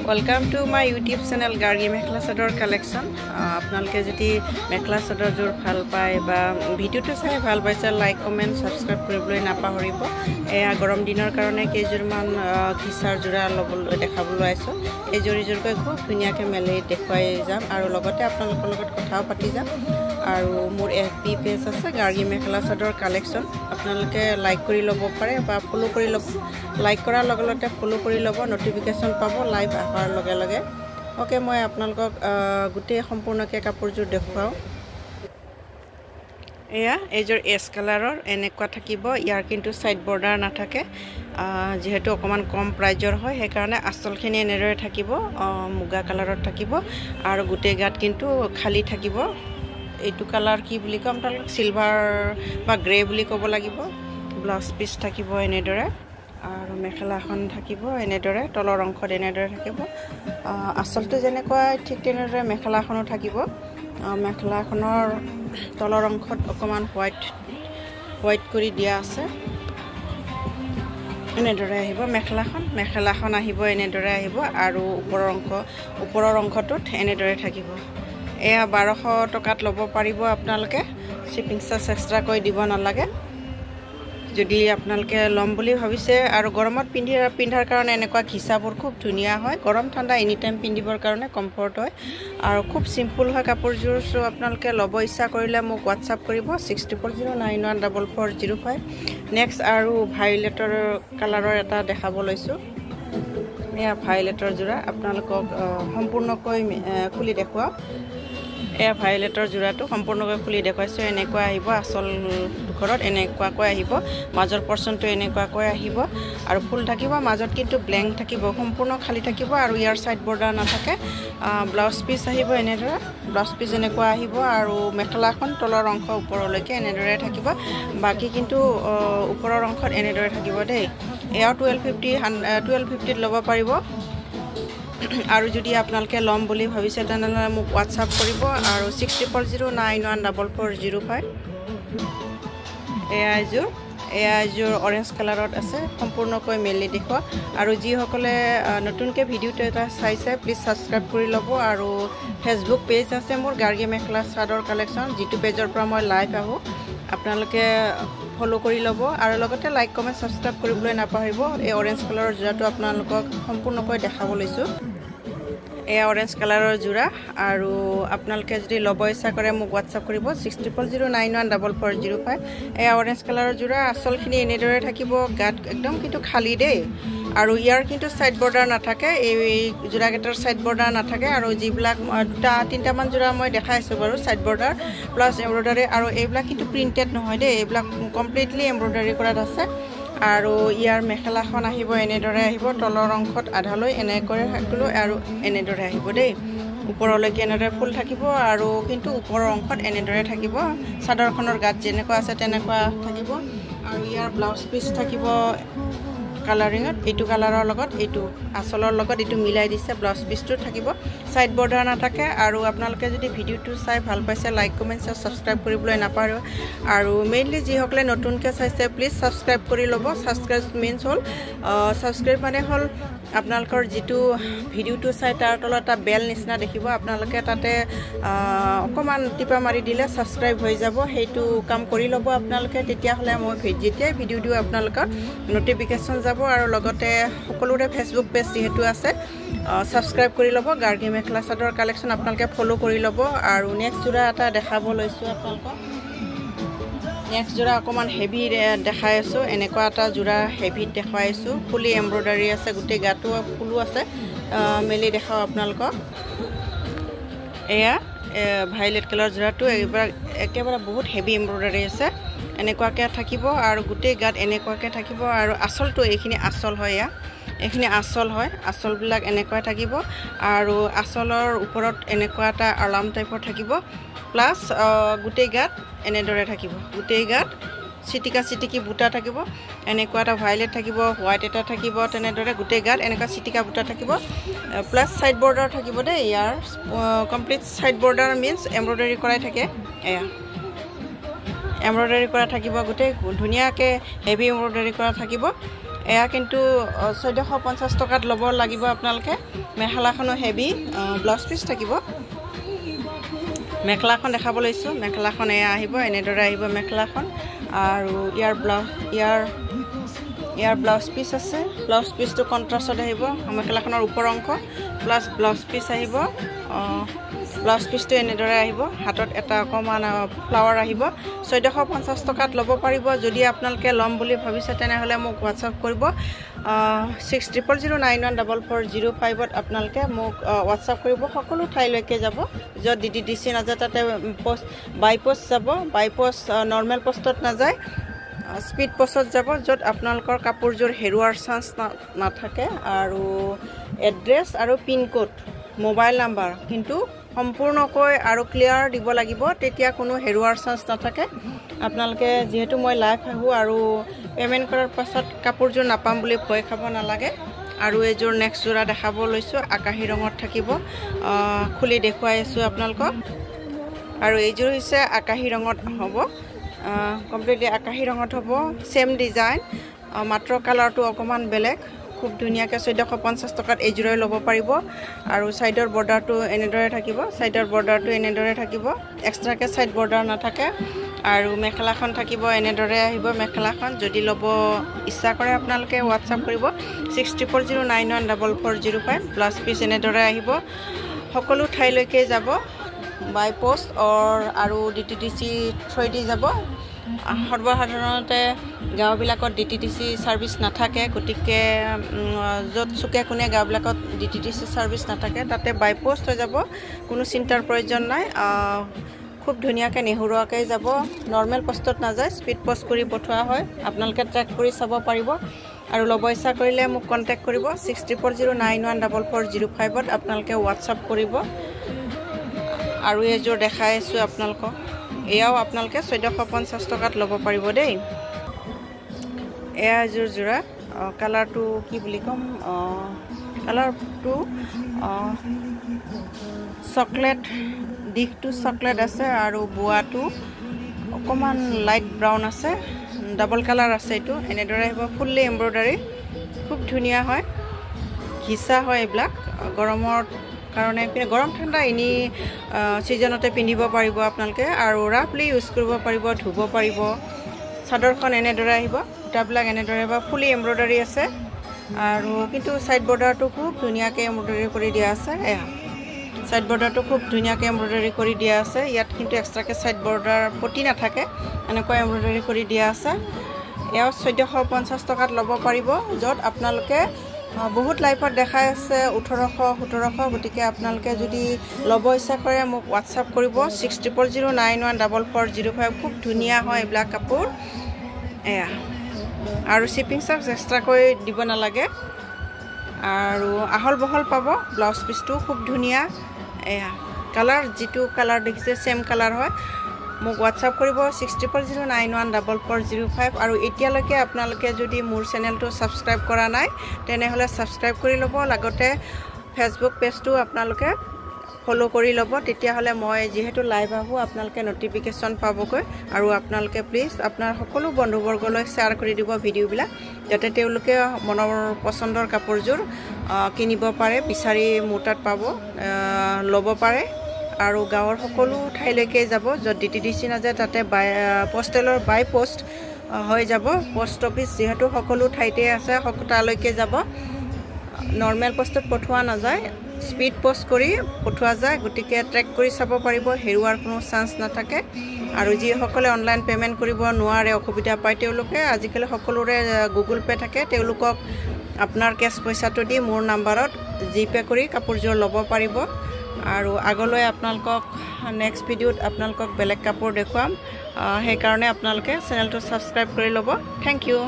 Welcome to my YouTube channel Gargi Mekhla Sador collection. Apnalke jodi mekhla sador jor bhal pai ba video to sai bhal paise like comment subscribe koriboloi napahoribo. Eya gorom dinor karone kejurman kisar jura lobol dekhabolo aiso. Ei jori jorkoi khub duniake mele dekhwai jam aru logote apnalokor logot kothao pati jam. Aru mur FB page ase Gargi Mekhla Sador collection. Apnaloke like kori lobo pare ba follow kori lobo. Like kora logolote follow kori lobo notification pabo live ahar lage lage. Okay, মই আপোনালোকক গুটে সম্পূৰ্ণকে কাপোৰজোৰ দেখুৱাও এয়া এজৰ এস কালাৰৰ এনেকুৱা থাকিব ইয়াৰ কিন্তু side border নাথাকে যেহেতু অকমান কম প্ৰাইজৰ হয় সেই কাৰণে আসলখিনি এনেৰে থাকিব মুগা কালাৰত থাকিব আৰু গুটে গাত কিন্তু খালি থাকিব এইটো কালাৰ কি বুলি কম তাল সিলভাৰ বা গ্ৰে বুলি ক'ব লাগিব ব্লাউজ পিস থাকিব এনেদৰে আৰু মেখেলাখন থাকিব এনেদৰে তলৰ অংশত এনেদৰে থাকিব আসলটো যেনেকুৱা ঠিক তেনেদৰে মেখেলাখনো থাকিব মেখেলাখনৰ তলৰ অংশত অকমান হোৱাইট কৰি দিয়া আছে এনেদৰে আহিব মেখেলাখন আহিব এনেদৰে আহিব আৰু ওপৰৰ অংশটোত এনেদৰে থাকিব এয়া 1200 টকাত ল'ব পাৰিব আপোনালোকে শিপিং চাৰ্জ এক্সট্ৰা কৈ দিব নালাগে যদি আপোনালোকে লম বুলি ভাবিছে আৰু গৰমত পিন্ধাৰ কাৰণে এনেকুৱা খিচাবোৰ খুব ধুনিয়া হয় গৰম ঠাণ্ডা এনি টাইম পিন্ধিবৰ কাৰণে কমফৰ্ট হয় আৰু খুব সিম্পল হয় কাপোৰজোৰ সো আপোনালোকে লব ইচ্ছা কৰিলে মোক WhatsApp কৰিব 6409144405 নেক্সট আৰু ভায়োলেটৰ কালাৰৰ এটা দেখাব লৈছো এয়া ভায়োলেটৰ জোৰা আপোনালোকক সম্পূৰ্ণকৈ খুলি দেখুৱাও এয়া ভায়োলেটৰ জোৰাটো সম্পূৰ্ণকৈ খুলি দেখুৱাইছো এনেকুৱা আহিব আসল ঘৰত এনেকুৱাকৈ আহিব মাজৰ পৰ্চনটো এনেকুৱাকৈ আহিব আৰু ফুল থাকিব মাজত কিন্তু ব্ল্যাঙ্ক থাকিব সম্পূৰ্ণ খালি থাকিব আৰু ইয়াৰ সাইড বৰ্ডাৰ নাথাকে ব্লাউজ পিস আহিব এনেদৰে ব্লাউজ পিস এনেকুৱা আহিব আৰু মেখেলাখন তলৰ অংশ ওপৰলৈকে এনেদৰে থাকিব বাকি কিন্তু ওপৰৰ অংশত এনেদৰে থাকিব দেই এয়া 1250 ল'ব পাৰিব আৰু যদি আপোনালোকে লম বুলি ভাবিছে তেনলে মোক WhatsApp কৰিব আৰু 6409144405 এয়াজোৰ অৰেঞ্জ কালাৰত আছে সম্পূৰ্ণকৈ মেলি দেখুৱা আৰু যি সকলে নতুনকে ভিডিওটো এটা চাইছে প্লিজ সাবস্ক্ৰাইব কৰি লব আৰু ফেসবুক পেজ আছে মোৰ গাৰ্গি মেখলা চাদৰ কালেকশন যিটো পেজৰ পৰা মই লাইভ আহো আপোনালোকে ফলো কৰি লব আৰু লগতে লাইক কমেন্ট সাবস্ক্ৰাইব কৰিবলৈ নাপাহৰিব এই অৰেঞ্জ কালাৰৰ জোৰাটো আপোনালোকক সম্পূৰ্ণকৈ দেখাব লৈছো এই অৰেঞ্জ কালাৰৰ জোৰা আৰু আপোনালোকে যদি লব ইচ্ছা কৰে মোক WhatsApp কৰিব 6409144405 এই অৰেঞ্জ কালাৰৰ জোৰা আসলখিনি এনেদৰে থাকিব গাত একদম কিন্তু খালি দেই আৰু ইয়াৰ কিন্তু সাইড বৰ্ডাৰ নাথাকে এই জোৰাকেটাৰ সাইড বৰ্ডাৰ নাথাকে আৰু যিবিলাক দুটা তিনটা মান জোৰা মই দেখাইছো বাৰু সাইড বৰ্ডাৰ প্লাস এমব্ৰয়ডাৰী আৰু এইবিলাক কিন্তু প্ৰিন্টেড নহয় দেই এইবিলাক কমপ্লিটলি এমব্ৰয়ডাৰী কৰাত আছে আৰু ইয়াৰ মেখেলাখন আহিব এনেদৰে আহিব তলৰ অংশত আধালৈ এনেকৈ থাকিব আৰু এনেদৰে আহিব দেই ওপৰলৈকে এনেদৰে ফুল থাকিব আৰু কিন্তু ওপৰৰ অংশত এনেদৰে থাকিব চাদৰখনৰ গাত যেনেকুৱা আছে তেনেকুৱা থাকিব আৰু ইয়াৰ ব্লাউজ পিস থাকিব কালাৰিংত এইটো কালাৰৰ লগত এইটো আসলৰ লগত এইটো মিলাই দিছে ব্লাউজ পিসটো থাকিব সাইড বৰ্ডাৰ নাথাকে আৰু আপোনালোকে যদি ভিডিওটো চাই ভাল পাইছে লাইক কমেন্ট সাবস্ক্ৰাইব কৰিবলৈ নাপাহৰিব আৰু মেইনলি যি সকলে নতুনকে চাইছে প্লিজ সাবস্ক্ৰাইব কৰি লব সাবস্ক্ৰাইব মিন্স হল সাবস্ক্ৰাইব মানে হল আপোনালোকৰ যেটো ভিডিওটো চাই তাৰ তলত এটা বেল নিচিনা দেখিব আপোনালোকে তাতে অকমান টিপা মাৰি দিলে সাবস্ক্ৰাইব হৈ যাব হেতু কাম কৰি লব আপোনালোকে তেতিয়া হলে মই যেতিয়া ভিডিও দিও আপোনালোকৰ নটিফিকেশন যাব আৰু লগতে সকলোৰে ফেসবুক পেজ যেহেতু আছে সাবস্ক্ৰাইব কৰি লব গাৰ্গি মেখলা চাদৰ কালেকশন আপোনালোকে ফলো কৰি লব আৰু নেক্সট জোৰা এটা দেখাব লৈছো আপোনালোকক নেক্সট জোৰা অকমান হেভি দেখাই আছো এনেকুৱা এটা জোৰা হেভি দেখাইছো ফুলি এমব্ৰয়ডাৰী আছে গুটে গাটো ফুলো আছে মেলি দেখাও আপোনালোকক এয়া ভায়োলেট কালাৰ জোৰাটো একেবাৰে বহুত হেভি এমব্ৰয়ডাৰী আছে এনেকুৱাকে থাকিব আৰু গুটে গাত এনেকুৱাকে থাকিব আৰু আসলটো এইখিনি আসল হয় এইখিনি আসল হয় আসলবিলাক এনেকুৱা থাকিব আৰু আসলৰ ওপৰত এনেকুৱা এটা আলাম টাইপৰ থাকিব প্লাস গুটে গাত এনেদৰে থাকিব গুটে গাত চিটিকি বুটা থাকিব এনেকুৱা এটা ভায়োলেট থাকিব হোৱাইট এটা থাকিব তেনেদৰে গুটে গাত এনেকুৱা চিটিকা বুটা থাকিব প্লাস সাইড বৰ্ডাৰ থাকিব দেই year complete side border means embroidery কৰাই থাকে এয়া এমব্ৰয়ডাৰী কৰা থাকিব গুটে ধুনিয়াকে হেভি এমব্ৰয়ডাৰী কৰা থাকিব এয়া কিন্তু 1450 টকাত ল'ব লাগিব আপোনালোকে মেখেলাখনো হেভি ব্লাউজ পিস থাকিব মেখেলাখন দেখাব লৈছো মেখেলাখন এয়া আহিব এনেদৰে আহিব মেখেলাখন আৰু ইয়াৰ ব্লাউজ পিস আছে ব্লাউজ পিসটো কন্ট্ৰাষ্টত আহিব মেখেলাখনৰ ওপৰ অংশ প্লাস ব্লাউজ পিস আহিব ব্লাউজ পিসটো এনেদৰে আহিব হাতত এটা অকমান ফ্লাৱাৰ আহিব 1450 টকাত ল'ব পাৰিব যদি আপোনালোকে লম বুলি ভাবিছে তেনেহলে মোক WhatsApp কৰিব 6000914405 ত আপোনালোকে মোক WhatsApp কৰিব সকলো ঠাইলৈকে যাব যত DTDC নাযায় তাতে পোষ্ট বাই পোষ্ট যাব বাই পোষ্ট নরমাল পোষ্টত নাযায় স্পিড পোষ্টত যাব যত আপোনালোকৰ কাপোৰজোৰ হেৰুৱাৰ চান্স নাথাকে আৰু এড্ৰেছ আৰু পিন কোড মোবাইল নাম্বাৰ কিন্তু সম্পূৰ্ণকৈ আৰু ক্লিয়াৰ দিব লাগিব তেতিয়া কোনো হেৰুৱাৰ চান্স নাথাকে আপোনালোকে যেহেতু মই লাইভ আহো আৰু পেমেন্ট কৰাৰ পাছত কাপোৰজোৰ নাপাম বুলি ভয় খাব নালাগে আৰু এজোৰ নেক্সট জোৰা দেখাব লৈছো আকাশী ৰঙত থাকিব খুলি দেখুৱাই আছো আপোনালোকক আৰু এইজোৰ হৈছে আকাশী ৰঙত হ'ব কমপ্লিটলি আকাশী ৰঙত হ'ব সেম ডিজাইন মাত্ৰ কালাৰটো অকমান বেলেগ খুব ধুনিয়াকে 1450 টকাত এইজোৰে ল'ব পাৰিব আৰু সাইডৰ বৰ্ডাৰটো এনেদৰে থাকিব সাইডৰ বৰ্ডাৰটো এনেদৰে থাকিব এক্সট্ৰাকে সাইড বৰ্ডাৰ নাথাকে আৰু মেখেলাখন থাকিব এনেদৰে আহিব মেখেলাখন যদি ল'ব ইচ্ছা কৰে আপোনালোকে WhatsApp কৰিব 6000914405 প্লাস পিস এনেদৰে আহিব সকলো ঠাইলৈকে যাব বাই পোষ্ট আৰু DTDC থ্ৰুদি যাব সৰ্বসাধাৰণতে গাঁওবিলাকত DTDC সাৰ্ভিস নাথাকে গটিকে যত সুকে কোনে গাঁওবিলাকত DTDC সাৰ্ভিস নাথাকে তাতে বাই পোষ্ট হৈ যাব কোনো চিন্তাৰ প্ৰয়োজন নাই খুব ধুনিয়াকে নেহুৰুৱাকৈ যাব নৰমাল পোষ্টত নাযায় স্পিড পোষ্ট কৰি পঠোৱা হয় আপোনালোকে ট্ৰেক কৰি চাব পাৰিব আৰু ল'ব ইচ্ছা কৰিলে মোক কন্টাক্ট কৰিব 6000914405 ত আপোনালোকে WhatsApp কৰিব আৰু এজোৰ দেখাই আছো আপোনালোকক এয়াও আপোনালোকে 1450 টকাত ল'ব পাৰিব দেই এয়া এজোৰ জোৰা কালাৰটো কি বুলি কম কালাৰটো চকলেট দিকটো চকলেট আছে আৰু বুৱাটো অকমান লাইট ব্ৰাউন আছে ডাবল কালাৰ আছে এটো এনেদৰে আহিব ফুললি এমব্ৰয়ডাৰী খুব ধুনিয়া হয় ঘিসা হয় ব্ল্যাক গৰমৰ কাৰণে গৰম ঠাণ্ডা ইনি সিজনতে পিন্ধিব পাৰিব আপোনালোকে আৰু ৰাফলি ইউজ কৰিব পাৰিব ধুব পাৰিব চাদৰখন এনেদৰে আহিব ডাবলাক এনেদৰে বা ফুলি এমব্ৰয়ডাৰী আছে আৰু কিন্তু সাইড বৰ্ডাৰটো খুব ধুনিয়াকে এমব্ৰয়ডাৰী কৰি দিয়া আছে এয়া সাইড বৰ্ডাৰটো খুব ধুনিয়াকে এমব্ৰয়ডাৰী কৰি দিয়া আছে ইয়াত কিন্তু এক্সট্ৰাকে সাইড বৰ্ডাৰ পটি নাথাকে এনেকৈ এমব্ৰয়ডাৰী কৰি দিয়া আছে এয়া 1450 টকাত ল'ব পাৰিব যত আপোনালোকে বহুত লাইফত দেখাই আছে 1800 গটিকে আপোনালোকে যদি ল'ব ইচ্ছা কৰে মোক WhatsApp কৰিব 6000914405 খুব ধুনিয়া হয় ব্ল্যাক কাপোৰ এয়া আৰু শিপিং চাৰ্জ এক্সট্ৰা কৰি দিব নালাগে আৰু আহল বহল পাব ব্লাউজ পিসটো খুব ধুনিয়া এয়া কালাৰ যেটো কালাৰ দেখিছে সেম কালাৰ হয় মোক WhatsApp কৰিব 6000914405 আৰু এতিয়ালৈকে আপোনালোকে যদি মোৰ চেনেলটো সাবস্ক্ৰাইব কৰা নাই তেনেহলে সাবস্ক্ৰাইব কৰি ল'ব লাগতে ফেসবুক পেজটো আপোনালোকে ফলো কৰি ল'ব তেতিয়া হলে মই যেহেতু লাইভ আহো আপোনালোকে নটিফিকেশন পাবকৈ আৰু আপোনালোকে প্লিজ আপোনাৰ সকলো বন্ধুবৰ্গলৈ শেয়াৰ কৰি দিব ভিডিওবিলাক যাতে তেওঁলোকে মনৰ পছন্দৰ কাপোৰজোৰ কিনিব পাৰে বিচাৰি মোটাত পাব ল'ব পাৰে আৰু গাঁৱৰ সকলো ঠাইলৈকে যাব যত DTDC নাযায় তাতে পোষ্টেলৰ বাই পোষ্ট হৈ যাব পোষ্ট অফিস যেহেতু সকলো ঠাইতে আছে সকতালৈকে যাব নরমাল পোষ্টত পঠোৱা নাযায় স্পিড পোষ্ট কৰি পঠোৱা যায় গটিকে ট্ৰেক কৰি চাব পাৰিব হেৰুৱাৰ কোনো চান্স নাথাকে আৰু যি সকলে অনলাইন পেমেন্ট কৰিব নোৱাৰে অসুবিধা পায় তেওঁলোকে আজিকালি সকলোৰে গুগল পে থাকে তেওঁলোকক আপোনাৰ কেশ পইচাটো দি মোৰ নম্বৰত জিপে কৰি কাপোৰজোৰ ল'ব পাৰিব আৰু আগলৈ আপোনালোকক নেক্সট ভিডিওত আপোনালোকক বেলেগ কাপোৰ দেখুৱাম সেই কাৰণে আপোনালোকে চেনেলটো সাবস্ক্ৰাইব কৰি ল'ব থ্যাংক ইউ